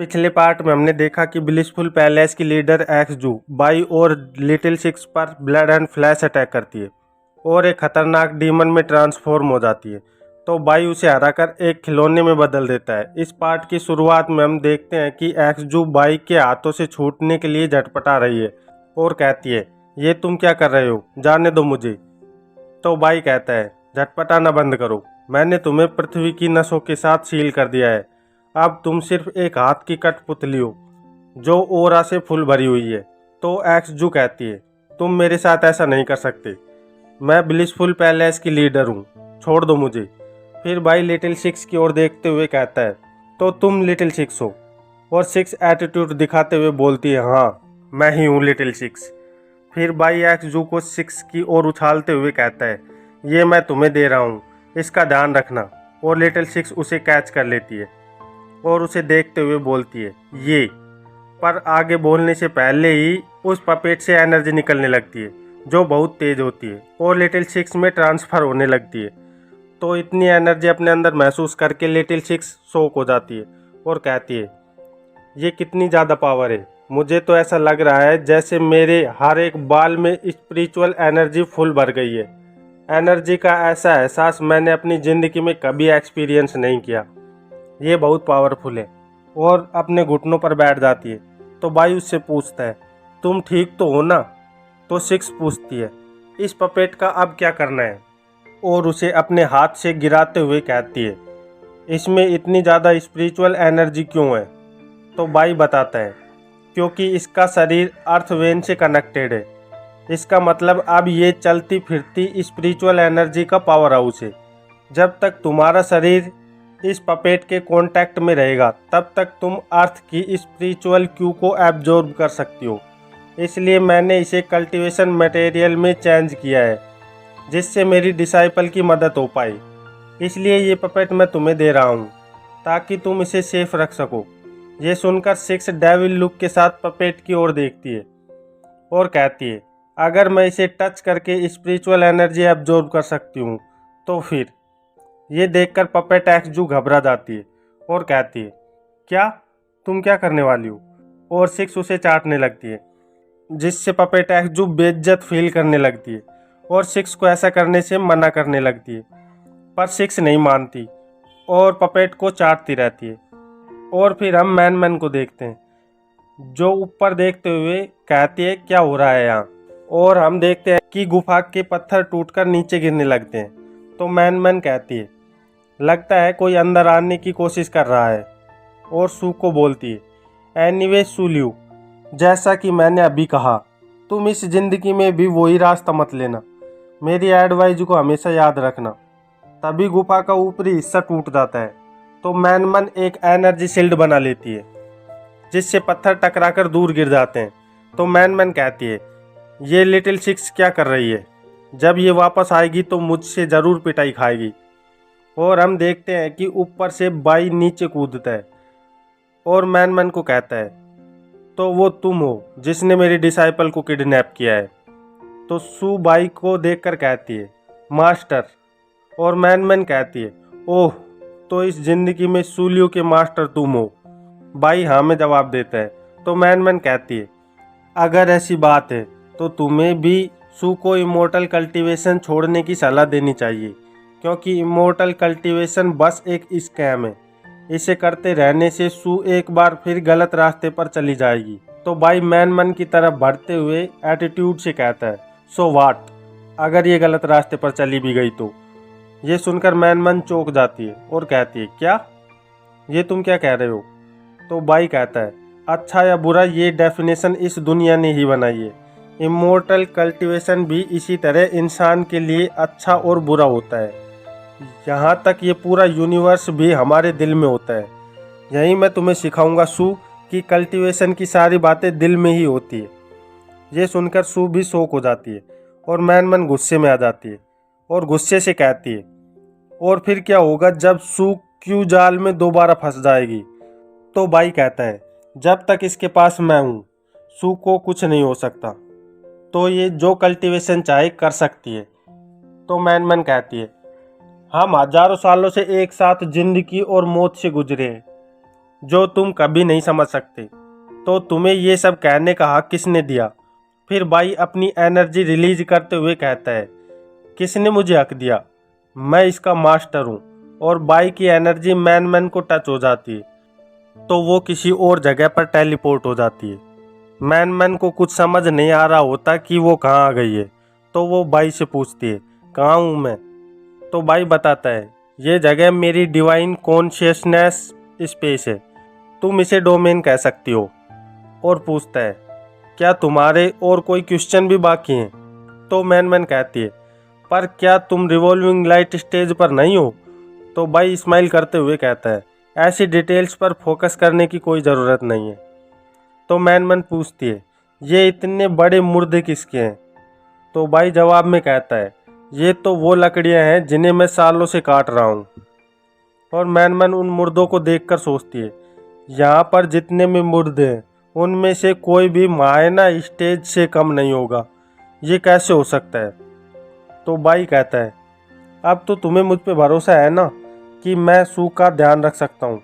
पिछले पार्ट में हमने देखा कि ब्लिसफुल पैलेस की लीडर एक्स जू बाई और लिटिल सिक्स पर ब्लड एंड फ्लैश अटैक करती है और एक खतरनाक डीमन में ट्रांसफॉर्म हो जाती है। तो बाई उसे हराकर एक खिलौने में बदल देता है। इस पार्ट की शुरुआत में हम देखते हैं कि एक्स जू बाई के हाथों से छूटने के लिए झटपटा रही है और कहती है, ये तुम क्या कर रहे हो, जाने दो मुझे। तो बाई कहता है, झटपटाना बंद करो, मैंने तुम्हें पृथ्वी की नसों के साथ सील कर दिया है। अब तुम सिर्फ एक हाथ की कठपुतली हो जो ओरा से फुल भरी हुई है। तो एक्स जू कहती है, तुम मेरे साथ ऐसा नहीं कर सकते, मैं ब्लिसफुल पैलेस की लीडर हूँ, छोड़ दो मुझे। फिर बाई लिटिल सिक्स की ओर देखते हुए कहता है, तो तुम लिटिल सिक्स हो। और सिक्स एटीट्यूड दिखाते हुए बोलती है, हाँ मैं ही हूँ लिटिल सिक्स। फिर बाई एक्स जू को सिक्स की ओर उछालते हुए कहता है, ये मैं तुम्हें दे रहा हूँ, इसका ध्यान रखना। और लिटिल सिक्स उसे कैच कर लेती है और उसे देखते हुए बोलती है, ये। पर आगे बोलने से पहले ही उस पपेट से एनर्जी निकलने लगती है जो बहुत तेज होती है और लिटिल सिक्स में ट्रांसफ़र होने लगती है। तो इतनी एनर्जी अपने अंदर महसूस करके लिटिल सिक्स शॉक हो जाती है और कहती है, ये कितनी ज़्यादा पावर है, मुझे तो ऐसा लग रहा है जैसे मेरे हर एक बाल में स्पिरिचुअल एनर्जी फुल भर गई है। एनर्जी का ऐसा एहसास मैंने अपनी ज़िंदगी में कभी एक्सपीरियंस नहीं किया, ये बहुत पावरफुल है। और अपने घुटनों पर बैठ जाती है। तो बाई उससे पूछता है, तुम ठीक तो हो ना। तो सिक्स पूछती है, इस पपेट का अब क्या करना है। और उसे अपने हाथ से गिराते हुए कहती है, इसमें इतनी ज़्यादा स्पिरिचुअल एनर्जी क्यों है। तो बाई बताता है, क्योंकि इसका शरीर अर्थ वेन से कनेक्टेड है, इसका मतलब अब ये चलती फिरती स्पिरिचुअल एनर्जी का पावर हाउस है। जब तक तुम्हारा शरीर इस पपेट के कांटेक्ट में रहेगा तब तक तुम अर्थ की स्पिरिचुअल क्यू को एब्जॉर्ब कर सकती हो। इसलिए मैंने इसे कल्टीवेशन मटेरियल में चेंज किया है जिससे मेरी डिसाइपल की मदद हो पाए। इसलिए ये पपेट मैं तुम्हें दे रहा हूँ ताकि तुम इसे सेफ रख सको। ये सुनकर सिक्स डेविल लुक के साथ पपेट की ओर देखती है और कहती है, अगर मैं इसे टच करके स्पिरिचुअल एनर्जी एब्जॉर्ब कर सकती हूँ तो फिर। ये देखकर पपेट एक्स जू घबरा जाती है और कहती है, क्या, तुम क्या करने वाली हो। और सिक्स उसे चाटने लगती है जिससे पपेट एक्स जू बेइज्जत फील करने लगती है और सिक्स को ऐसा करने से मना करने लगती है। पर सिक्स नहीं मानती और पपेट को चाटती रहती है। और फिर हम मैन को देखते हैं जो ऊपर देखते हुए कहती है, क्या हो रहा है यहाँ। और हम देखते हैं कि गुफा के पत्थर टूटकर नीचे गिरने लगते हैं। तो मैन कहती है, लगता है कोई अंदर आने की कोशिश कर रहा है। और सू को बोलती है, एनीवे सूल्यू, जैसा कि मैंने अभी कहा, तुम इस ज़िंदगी में भी वही रास्ता मत लेना, मेरी एडवाइस को हमेशा याद रखना। तभी गुफा का ऊपरी हिस्सा टूट जाता है। तो मैन एक एनर्जी शील्ड बना लेती है जिससे पत्थर टकराकर दूर गिर जाते हैं। तो मैन कहती है, ये लिटिल सिक्स क्या कर रही है, जब ये वापस आएगी तो मुझसे ज़रूर पिटाई खाएगी। और हम देखते हैं कि ऊपर से बाई नीचे कूदता है और मैन को कहता है, तो वो तुम हो जिसने मेरी डिसाइपल को किडनैप किया है। तो सू बाई को देखकर कहती है, मास्टर। और मैन कहती है, ओह, तो इस जिंदगी में सूलियो के मास्टर तुम हो। बाई हाँ में जवाब देता है। तो मैन कहती है, अगर ऐसी बात है तो तुम्हें भी सू को इमोर्टल कल्टीवेशन छोड़ने की सलाह देनी चाहिए, क्योंकि इमोर्टल कल्टीवेशन बस एक स्कैम है। इसे करते रहने से सू एक बार फिर गलत रास्ते पर चली जाएगी। तो बाई मैन की तरफ बढ़ते हुए एटीट्यूड से कहता है, सो वाट, अगर ये गलत रास्ते पर चली भी गई तो। ये सुनकर मैन चौंक जाती है और कहती है, क्या, ये तुम क्या कह रहे हो। तो बाई कहता है, अच्छा या बुरा ये डेफिनेशन इस दुनिया ने ही बनाई है। इमोर्टल कल्टीवेशन भी इसी तरह इंसान के लिए अच्छा और बुरा होता है। यहाँ तक ये पूरा यूनिवर्स भी हमारे दिल में होता है। यही मैं तुम्हें सिखाऊंगा सू कि कल्टीवेशन की सारी बातें दिल में ही होती है। ये सुनकर सू भी शॉक हो जाती है और मैन गुस्से में आ जाती है और गुस्से से कहती है, और फिर क्या होगा जब सू क्यू जाल में दोबारा फंस जाएगी। तो बाई कहता है, जब तक इसके पास मैं हूँ सू को कुछ नहीं हो सकता, तो ये जो कल्टीवेशन चाहे कर सकती है। तो मैन कहती है, हम हजारों सालों से एक साथ जिंदगी और मौत से गुजरे हैं, जो तुम कभी नहीं समझ सकते। तो तुम्हें ये सब कहने का हक किसने दिया? फिर बाई अपनी एनर्जी रिलीज करते हुए कहता है, किसने मुझे हक दिया? मैं इसका मास्टर हूँ। और बाई की एनर्जी मैन मैन को टच हो जाती है, तो वो किसी और जगह पर टेलीपोर्ट हो जाती है। मैन मैन को कुछ समझ नहीं आ रहा होता कि वो कहाँ आ गई है, तो वो बाई से पूछती है, कहाँ हूँ मैं? तो बाई बताता है, ये जगह मेरी डिवाइन कॉन्शियसनेस स्पेस है, तुम इसे डोमेन कह सकती हो। और पूछता है, क्या तुम्हारे और कोई क्वेश्चन भी बाकी हैं? तो मैन मैन कहती है, पर क्या तुम रिवॉल्विंग लाइट स्टेज पर नहीं हो? तो बाई स्माइल करते हुए कहता है, ऐसी डिटेल्स पर फोकस करने की कोई ज़रूरत नहीं है। तो मैन मैन पूछती है, ये इतने बड़े मुर्दे किसके हैं? तो बाई जवाब में कहता है, ये तो वो लकड़ियाँ हैं जिन्हें मैं सालों से काट रहा हूँ। और मैन मैन उन मुर्दों को देखकर सोचती है, यहाँ पर जितने भी मुर्दे हैं उनमें से कोई भी मायना स्टेज से कम नहीं होगा। ये कैसे हो सकता है? तो बाई कहता है, अब तो तुम्हें मुझ पे भरोसा है ना कि मैं सू का ध्यान रख सकता हूँ।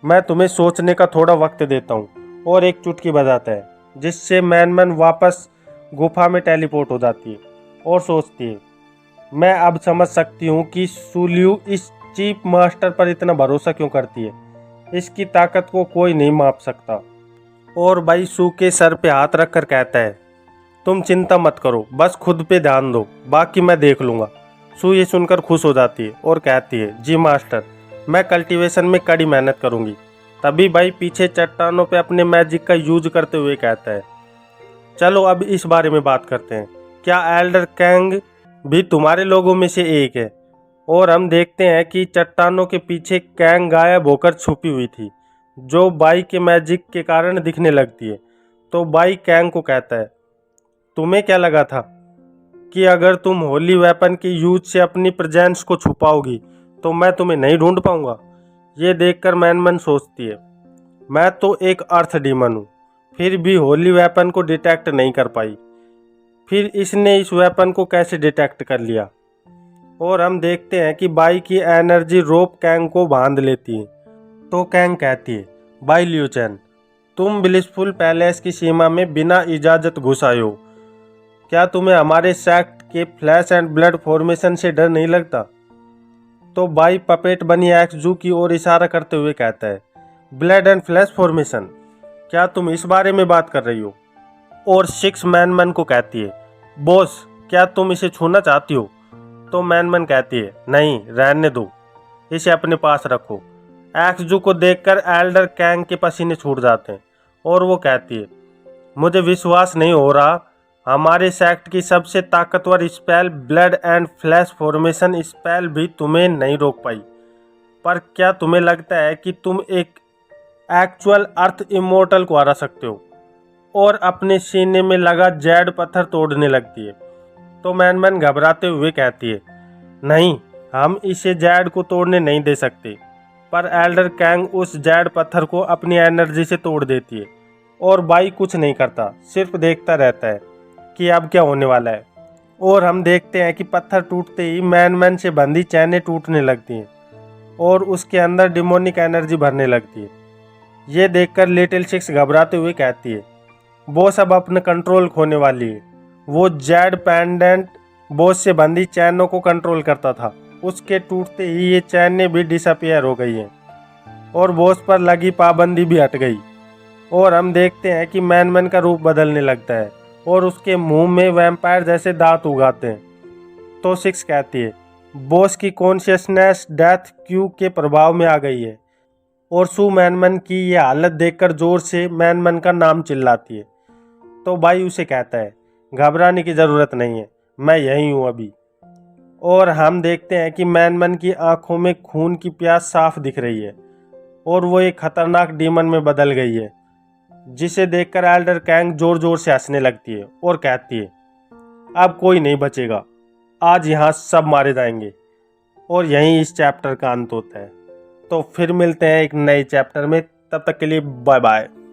मैं तुम्हें सोचने का थोड़ा वक्त देता हूँ। और एक चुटकी बजाता है, जिससे मैन मैन वापस गुफा में टेलीपोर्ट हो जाती है और सोचती है, मैं अब समझ सकती हूँ कि सूलियू इस चीफ मास्टर पर इतना भरोसा क्यों करती है। इसकी ताकत को कोई नहीं माप सकता। और बाई सू के सर पे हाथ रख कर कहता है, तुम चिंता मत करो, बस खुद पे ध्यान दो, बाकी मैं देख लूँगा। सू ये सुनकर खुश हो जाती है और कहती है, जी मास्टर, मैं कल्टीवेशन में कड़ी मेहनत करूँगी। तभी बाई पीछे चट्टानों पे अपने मैजिक का यूज करते हुए कहता है, चलो अब इस बारे में बात करते हैं। क्या एल्डर कैंग भी तुम्हारे लोगों में से एक है? और हम देखते हैं कि चट्टानों के पीछे कैंग गायब होकर छुपी हुई थी, जो बाई के मैजिक के कारण दिखने लगती है। तो बाई कैंग को कहता है, तुम्हें क्या लगा था कि अगर तुम होली वेपन के यूज से अपनी प्रेजेंस को छुपाओगी तो मैं तुम्हें नहीं ढूंढ पाऊंगा? ये देखकर मैन मैन सोचती है, मैं तो एक अर्थ डीमन हूँ, फिर भी होली वेपन को डिटेक्ट नहीं कर पाई। फिर इसने इस वेपन को कैसे डिटेक्ट कर लिया? और हम देखते हैं कि बाई की एनर्जी रोप कैंग को बांध लेती है। तो कैंग कहती है, बाई लियू चैन, तुम ब्लिसफुल पैलेस की सीमा में बिना इजाज़त घुस आए हो। क्या तुम्हें हमारे सेक्ट के फ्लैश एंड ब्लड फॉर्मेशन से डर नहीं लगता? तो बाई पपेट बनी एक्स जू की ओर इशारा करते हुए कहता है, ब्लड एंड फ्लैश फॉर्मेशन, क्या तुम इस बारे में बात कर रही हो? और सिक्स मैन को कहती है, बॉस, क्या तुम इसे छूना चाहती हो? तो मैन कहती है, नहीं, रहने दो, इसे अपने पास रखो। एक्स जू को देखकर एल्डर कैंग के पसीने छूट जाते हैं और वो कहती है, मुझे विश्वास नहीं हो रहा, हमारे सेक्ट की सबसे ताकतवर spell blood and flash formation spell भी तुम्हें नहीं रोक पाई। पर क्या तुम्हें लगता है कि तुम एक एक्चुअल अर्थ इमोर्टल को हरा सकते हो? और अपने सीने में लगा जेड पत्थर तोड़ने लगती है। तो मैन घबराते हुए कहती है, नहीं, हम इसे जेड को तोड़ने नहीं दे सकते। पर एल्डर कैंग उस जेड पत्थर को अपनी एनर्जी से तोड़ देती है और बाई कुछ नहीं करता, सिर्फ देखता रहता है कि अब क्या होने वाला है। और हम देखते हैं कि पत्थर टूटते ही मैन से बंधी चैनें टूटने लगती हैं और उसके अंदर डिमोनिक एनर्जी भरने लगती है। ये देखकर लिटिल सिक्स घबराते हुए कहती है, बॉस अब अपने कंट्रोल खोने वाली है। वो जेड पेंडेंट बॉस से बंधी चैनों को कंट्रोल करता था, उसके टूटते ही ये चैनें भी डिसअपियर हो गई हैं और बॉस पर लगी पाबंदी भी हट गई। और हम देखते हैं कि मैन का रूप बदलने लगता है और उसके मुंह में वैम्पायर जैसे दांत उगाते हैं। तो सिक्स कहती है, बॉस की कॉन्शियसनेस डेथ क्यू के प्रभाव में आ गई है। और सू मैन की ये हालत देखकर जोर से मैन का नाम चिल्लाती है। तो बाई उसे कहता है, घबराने की ज़रूरत नहीं है, मैं यहीं हूँ अभी। और हम देखते हैं कि मैन की आंखों में खून की प्यास साफ दिख रही है और वो एक खतरनाक डीमन में बदल गई है, जिसे देखकर एल्डर कैंग जोर जोर से हंसने लगती है और कहती है, अब कोई नहीं बचेगा, आज यहाँ सब मारे जाएंगे। और यहीं इस चैप्टर का अंत होता है। तो फिर मिलते हैं एक नए चैप्टर में, तब तक के लिए बाय बाय।